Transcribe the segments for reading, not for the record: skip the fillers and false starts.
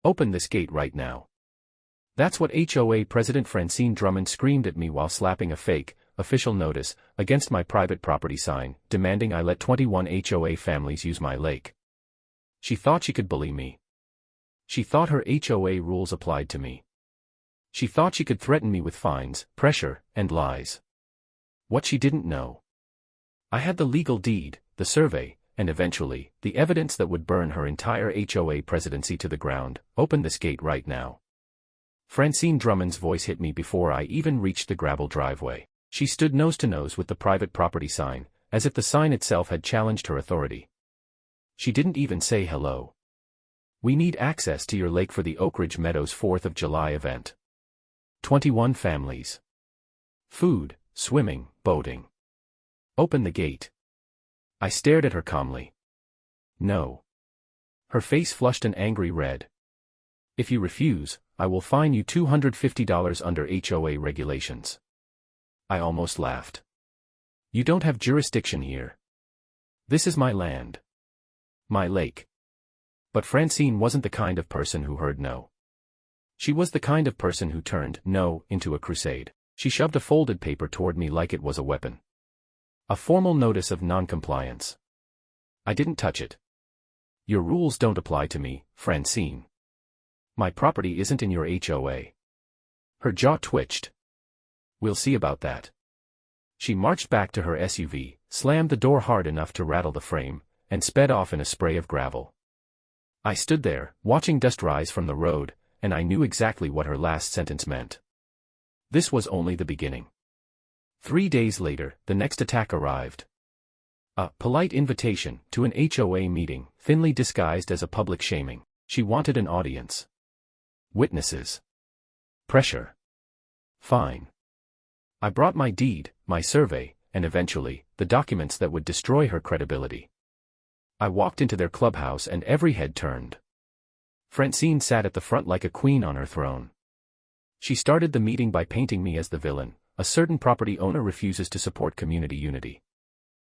Open this gate right now. That's what HOA President Francine Drummond screamed at me while slapping a fake, official notice against my private property sign, demanding I let 21 HOA families use my lake. She thought she could bully me. She thought her HOA rules applied to me. She thought she could threaten me with fines, pressure, and lies. What she didn't know. I had the legal deed, the survey, and eventually, the evidence that would burn her entire HOA presidency to the ground. Open this gate right now. Francine Drummond's voice hit me before I even reached the gravel driveway. She stood nose to nose with the private property sign, as if the sign itself had challenged her authority. She didn't even say hello. We need access to your lake for the Oak Ridge Meadows 4th of July event. 21 families. Food, swimming, boating. Open the gate. I stared at her calmly. No. Her face flushed an angry red. If you refuse, I will fine you $250 under HOA regulations. I almost laughed. You don't have jurisdiction here. This is my land. My lake. But Francine wasn't the kind of person who heard no. She was the kind of person who turned no into a crusade. She shoved a folded paper toward me like it was a weapon. A formal notice of non-compliance. I didn't touch it. Your rules don't apply to me, Francine. My property isn't in your HOA. Her jaw twitched. We'll see about that. She marched back to her SUV, slammed the door hard enough to rattle the frame, and sped off in a spray of gravel. I stood there, watching dust rise from the road, and I knew exactly what her last sentence meant. This was only the beginning. 3 days later, the next attack arrived. A polite invitation to an HOA meeting, thinly disguised as a public shaming. She wanted an audience. Witnesses. Pressure. Fine. I brought my deed, my survey, and eventually, the documents that would destroy her credibility. I walked into their clubhouse and every head turned. Francine sat at the front like a queen on her throne. She started the meeting by painting me as the villain. A certain property owner refuses to support community unity.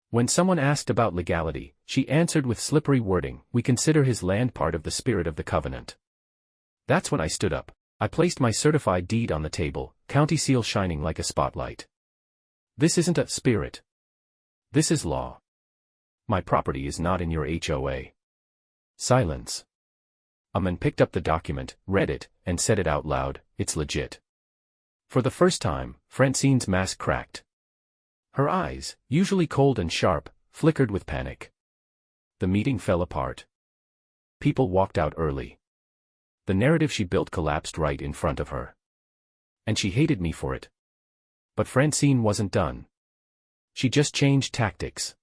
When someone asked about legality, she answered with slippery wording, we consider his land part of the spirit of the covenant. That's when I stood up. I placed my certified deed on the table, county seal shining like a spotlight. This isn't a spirit. This is law. My property is not in your HOA. Silence. A man picked up the document, read it, and said it out loud, it's legit. For the first time, Francine's mask cracked. Her eyes, usually cold and sharp, flickered with panic. The meeting fell apart. People walked out early. The narrative she built collapsed right in front of her. And she hated me for it. But Francine wasn't done. She just changed tactics.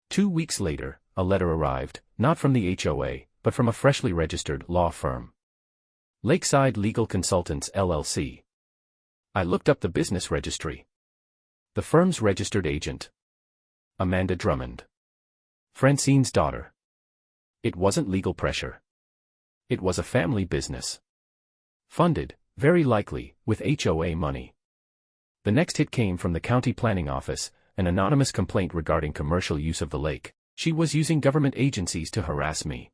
2 weeks later, a letter arrived, not from the HOA, but from a freshly registered law firm. Lakeside Legal Consultants LLC. I looked up the business registry. The firm's registered agent. Amanda Drummond. Francine's daughter. It wasn't legal pressure. It was a family business. Funded, very likely, with HOA money. The next hit came from the county planning office, an anonymous complaint regarding commercial use of the lake. She was using government agencies to harass me.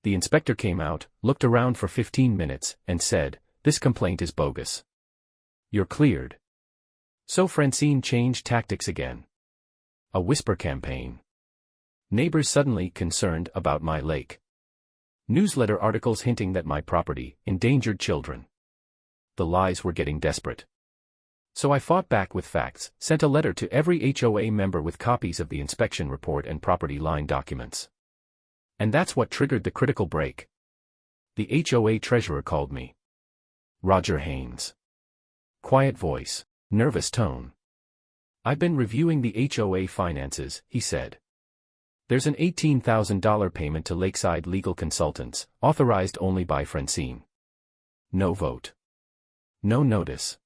The inspector came out, looked around for 15 minutes, and said, this complaint is bogus. You're cleared. So Francine changed tactics again. A whisper campaign. Neighbors suddenly concerned about my lake. Newsletter articles hinting that my property endangered children. The lies were getting desperate. So I fought back with facts, sent a letter to every HOA member with copies of the inspection report and property line documents. And that's what triggered the critical break. The HOA treasurer called me. Roger Haynes. Quiet voice, nervous tone. I've been reviewing the HOA finances, he said. There's an $18,000 payment to Lakeside Legal Consultants, authorized only by Francine. No vote. No notice.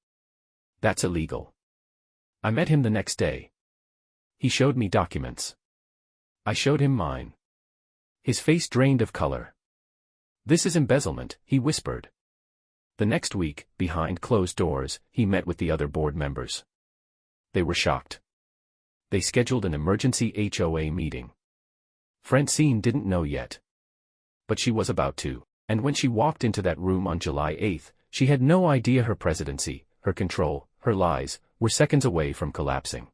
That's illegal. I met him the next day. He showed me documents. I showed him mine. His face drained of color. This is embezzlement, he whispered. The next week, behind closed doors, he met with the other board members. They were shocked. They scheduled an emergency HOA meeting. Francine didn't know yet. But she was about to. And when she walked into that room on July 8, she had no idea her presidency, her control, her lies, were seconds away from collapsing.